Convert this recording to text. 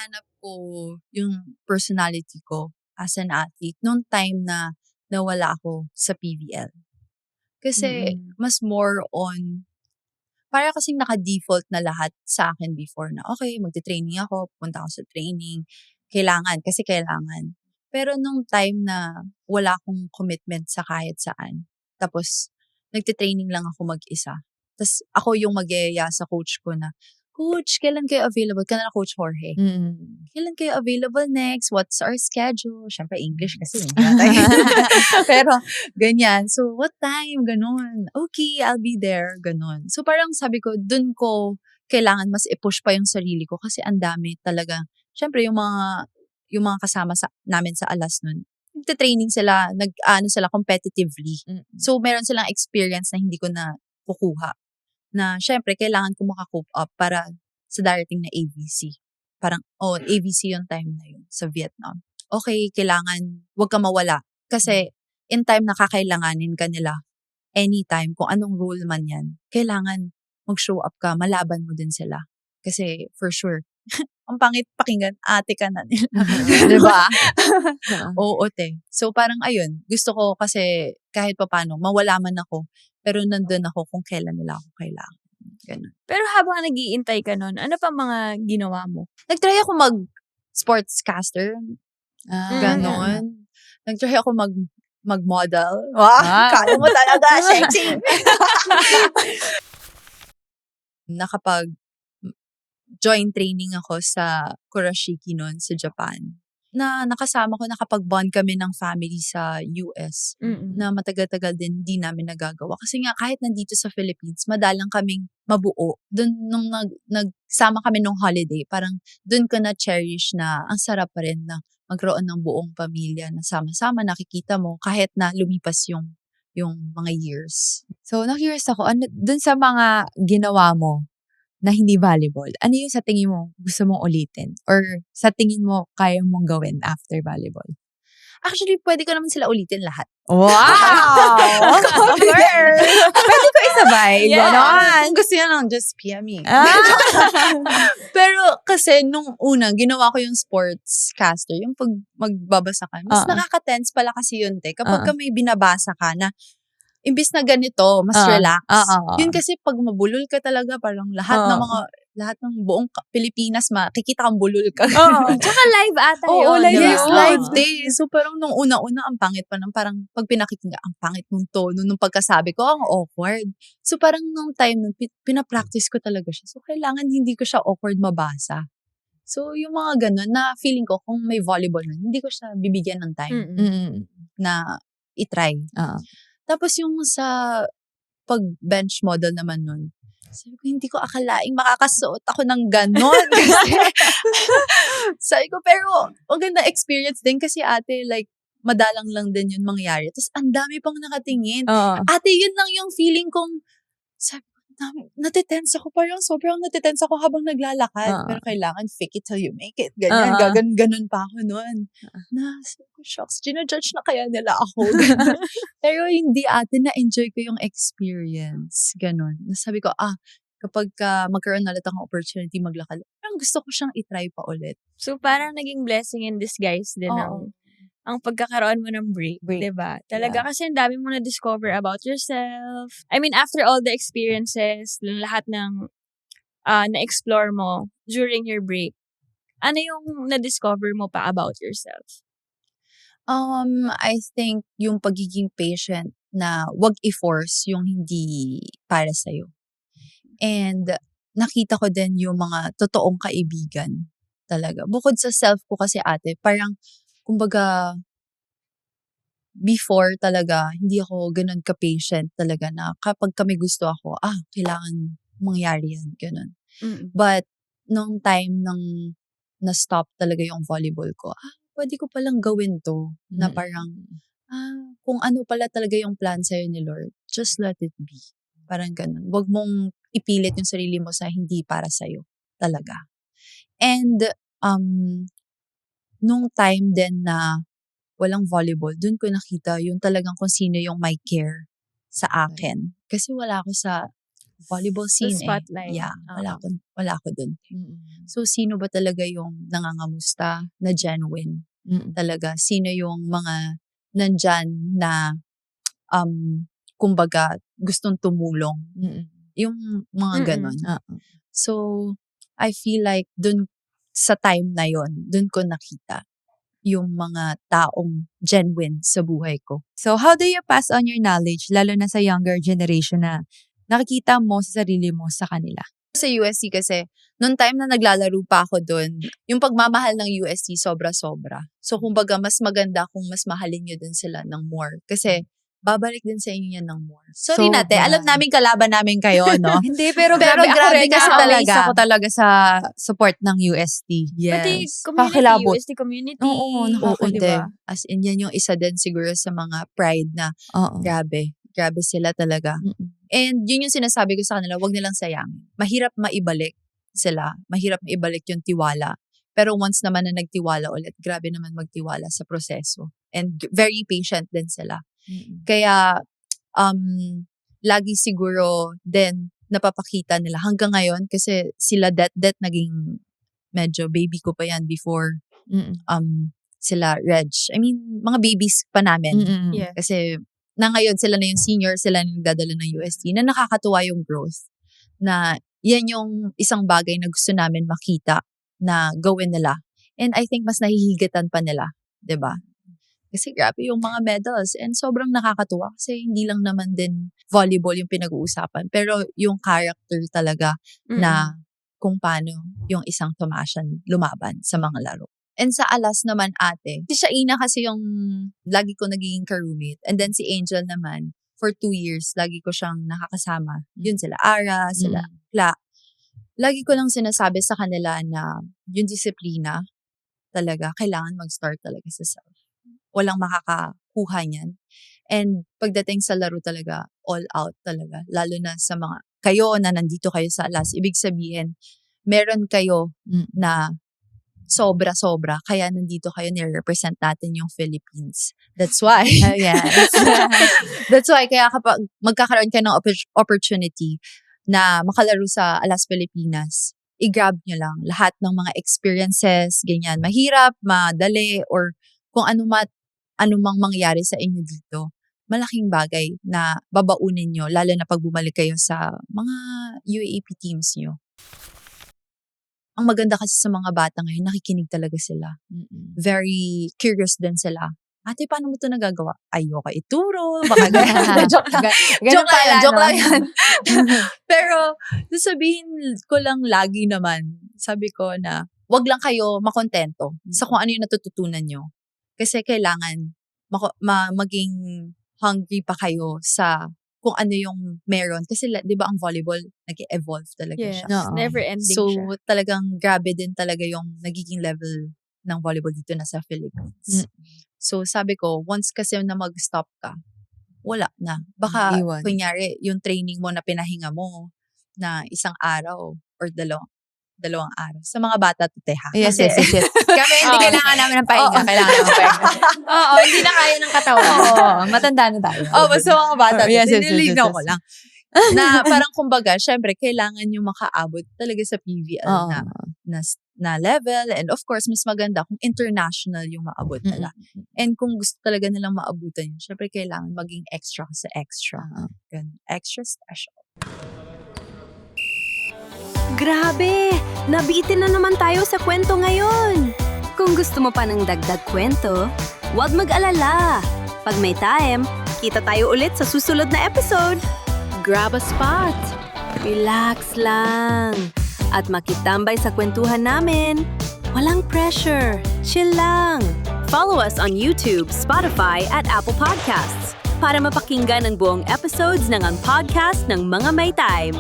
nahanap ko yung personality ko as an athlete nung time na nawala ako sa PVL. Kasi mas more on, para kasing naka-default na lahat sa akin before na, okay, magte-training ako, pupunta ako sa training, kasi kailangan. Pero nung time na wala akong commitment sa kahit saan, tapos nagte-training lang ako mag-isa. Tapos ako yung magyayaya sa coach ko na, "Coach, kailan kayo available?" Kanina Coach Jorge. "Kailan kayo available next? What's our schedule?" Siyempre English kasi hindi tayo. Pero ganyan. So, what time? Ganon. "Okay, I'll be there." Ganon. So, parang sabi ko, dun ko kailangan mas i-push pa yung sarili ko kasi ang dami talaga. Siyempre, yung mga kasama namin sa Alas nun, nagte-training sila, sila competitively. So, meron silang experience na hindi ko na kukuha. Na syempre, kailangan ko maka-cope up para sa darating na AVC. Parang, AVC yung time na yun sa Vietnam. Okay, kailangan, wag ka mawala. Kasi, in time na kakailanganin ka nila, anytime, kung anong role man yan, kailangan mag-show up ka, malaban mo din sila. Kasi, for sure, ang pangit pakinggan, ate ka na nila. Diba? Oo, te. So, parang ayun, gusto ko kasi kahit papano, mawala man ako, pero nandun ako kung kailan nila ako kailangan. Ganun. Pero habang nag-iintay ka nun, ano pa mga ginawa mo? Nag-try ako mag-sportscaster. Ganon. Nag-try ako mag-model. Wow! Kala mo talaga, sexy! Nakapag-join training ako sa Kurashiki noon sa Japan. Na nakasama ko, nakapag-bond kami ng family sa US. Na matagal-tagal din di namin nagagawa. Kasi nga kahit nandito sa Philippines, madalang kaming mabuo. Doon nung nagsama kami nung holiday, parang doon ko na-cherish na ang sarap pa rin na magkaroon ng buong pamilya na sama-sama, nakikita mo kahit na lumipas yung mga years. So, na-curious ako, dun sa mga ginawa mo na hindi volleyball, ano yung sa tingin mo gusto mong ulitin? Or sa tingin mo kaya mong gawin after volleyball? Actually, pwede ko naman sila ulitin lahat. Wow! Pwede ko isabay. Yeah. Ganon. Kung gusto yan lang, just PM me. Pero kasi nung una, ginawa ko yung sportscaster, yung pag magbabasa ka. Mas nakaka-tense pala kasi yun, te. Kapag ka may binabasa ka na, imbis na ganito, mas relax. Yun kasi pag mabulol ka talaga, parang lahat ng buong Pilipinas, makikita kang bulol ka. Tsaka live ata yun. Oo, Diba? live day. So parang nung una-una, ang pangit pa nang parang pag pinakikinggan, ang pangit nung tono, nung pagkasabi ko, ang awkward. So parang nung time nun, pinapractice ko talaga siya. So kailangan hindi ko siya awkward mabasa. So yung mga ganun, na feeling ko kung may volleyball nun, hindi ko siya bibigyan ng time na itry. Tapos yung sa pag-bench model naman nun, sabi ko, hindi ko akalaing makakasuot ako ng ganon. Kasi, sabi ko, pero ang ganda experience din kasi ate, like, madalang lang din yun mangyari. Tapos, ang dami pang nakatingin. Ate, yun lang yung feeling kong, sabi ko, natitense ako. Parang sobrang natitense ako habang naglalakad. Pero kailangan fake it till you make it. Ganyan, ganun pa ako nun. Sabi ko, shocks, ginajudge na kaya nila ako. Pero hindi ate, na-enjoy ko yung experience. Ganun. Sabi ko, kapag magkaroon ulit akong opportunity maglakad, parang gusto ko siyang itry pa ulit. So, parang naging blessing in disguise din ang pagkakaroon mo ng break. Diba? Talaga kasi ang dami mo na-discover about yourself. I mean, after all the experiences, lahat ng na-explore mo during your break, ano yung na-discover mo pa about yourself? I think yung pagiging patient na wag i-force yung hindi para sa'yo. And nakita ko din yung mga totoong kaibigan talaga. Bukod sa self ko kasi ate, parang kumbaga before talaga, hindi ako ganun ka-patient talaga na kapag kami gusto ako, kailangan mangyari yan, ganun. But nung time nang na-stop talaga yung volleyball ko, pwede ko palang gawin to. Na parang, kung ano pala talaga yung plan sa'yo ni Lord, just let it be. Parang ganun. Huwag mong ipilit yung sarili mo sa hindi para sa'yo. Talaga. And, nung time din na walang volleyball, dun ko nakita yung talagang kung sino yung may care sa akin. Kasi wala ako sa volleyball scene spotlight. Yeah, Oo. wala ako dun. So, sino ba talaga yung nangangamusta na genuine? Talaga, sino yung mga nandyan na, kumbaga, gustong tumulong? Yung mga ganon. So, I feel like dun sa time na yon, dun ko nakita yung mga taong genuine sa buhay ko. So, how do you pass on your knowledge, lalo na sa younger generation na nakikita mo sa sarili mo sa kanila? Sa UST kasi, noong time na naglalaro pa ako dun, yung pagmamahal ng UST sobra-sobra. So, kumbaga, mas maganda kung mas mahalin nyo din sila ng more. Kasi, babalik din sa inyo yan ng more. Sorry Sobra. natin, alam namin kalaban namin kayo, no? Hindi, pero Pero grabe ako grabe rin kasi kasi talaga. ako talaga sa support ng UST. Pati Yes. community, Kakilabot. UST community. Oo, Oo, diba? As in, yan yung isa din siguro sa mga pride na Oo. grabe sila talaga. And yun yung sinasabi ko sa kanila, wag nilang sayangin. Mahirap maibalik sila. Mahirap maibalik yung tiwala. Pero once naman na nagtiwala ulit, grabe naman magtiwala sa proseso. And very patient din sila. Kaya, lagi siguro din napapakita nila hanggang ngayon kasi sila Det naging medyo baby ko pa yan before sila Reg. I mean, mga babies pa namin. Yeah. Kasi na ngayon sila na yung senior, sila na nagdadala ng UST na nakakatuwa yung growth. Na yan yung isang bagay na gusto namin makita na gawin nila. And I think mas nahihigatan pa nila. 'Di ba? Kasi grabe yung mga medals and sobrang nakakatuwa kasi hindi lang naman din volleyball yung pinag-uusapan. Pero yung character talaga na kung paano yung isang Tomasian lumaban sa mga laro. And sa Alas naman ate, si Shaina kasi yung lagi ko nagiging ka-roommate. And then si Angel naman, for 2 years, lagi ko siyang nakakasama. Yun sila Ara, sila Kla. Lagi ko lang sinasabi sa kanila na yung disiplina talaga, kailangan mag-start talaga sa self. Walang makakakuha niyan. And pagdating sa laro talaga, all out talaga. Lalo na sa mga, kayo na nandito kayo sa Alas, ibig sabihin, meron kayo na sobra-sobra. Kaya nandito kayo, nire-represent natin yung Philippines. That's why. That's why, kaya kapag magkakaroon kayo ng opportunity na makalaro sa Alas Pilipinas, i-grab nyo lang lahat ng mga experiences, ganyan. Mahirap, madali, or kung anumang mangyari sa inyo dito, malaking bagay na babaunin nyo, lalo na pag bumalik kayo sa mga UAAP teams nyo. Ang maganda kasi sa mga bata ngayon, nakikinig talaga sila. Very curious din sila. Ate, paano mo ito nagagawa? Ayoko ituro. Baka joke lang. Joke lang yan. Pero, sasabihin ko lang lagi naman, sabi ko na, wag lang kayo makontento sa kung ano yung natututunan nyo. Kasi kailangan maging hungry pa kayo sa kung ano yung meron. Kasi di ba ang volleyball, nag-evolve talaga siya. Never ending So, siya. talagang grabe din talaga yung nagiging level ng volleyball dito na sa Philippines. So, sabi ko, once kasi na mag-stop ka, wala na. Baka, kunyari, yung training mo na pinahinga mo na isang araw or dalawang araw. Sa mga bata to, teha. Yes. Kami, hindi kailangan namin ng pahinga. Kailangan namin ng pahinga. Oo, hindi na kaya ng katawan. Matanda na tayo. Basta mga bata to. Yes. Nililinaw ko lang. Na parang kumbaga, syempre, kailangan yung makaabot talaga sa PVL na level. And of course, mas maganda kung international yung maabot nila. And kung gusto talaga nilang maabutan yun, syempre, kailangan maging extra sa extra. Extra special. Grabe! Nabitin na naman tayo sa kwento ngayon! Kung gusto mo pa ng dagdag kwento, huwag mag-alala! Pag may time, kita tayo ulit sa susunod na episode! Grab a spot! Relax lang! At makitambay sa kwentuhan namin! Walang pressure! Chill lang! Follow us on YouTube, Spotify at Apple Podcasts para mapakinggan ang buong episodes ng Ang Podcast ng Mga May Time.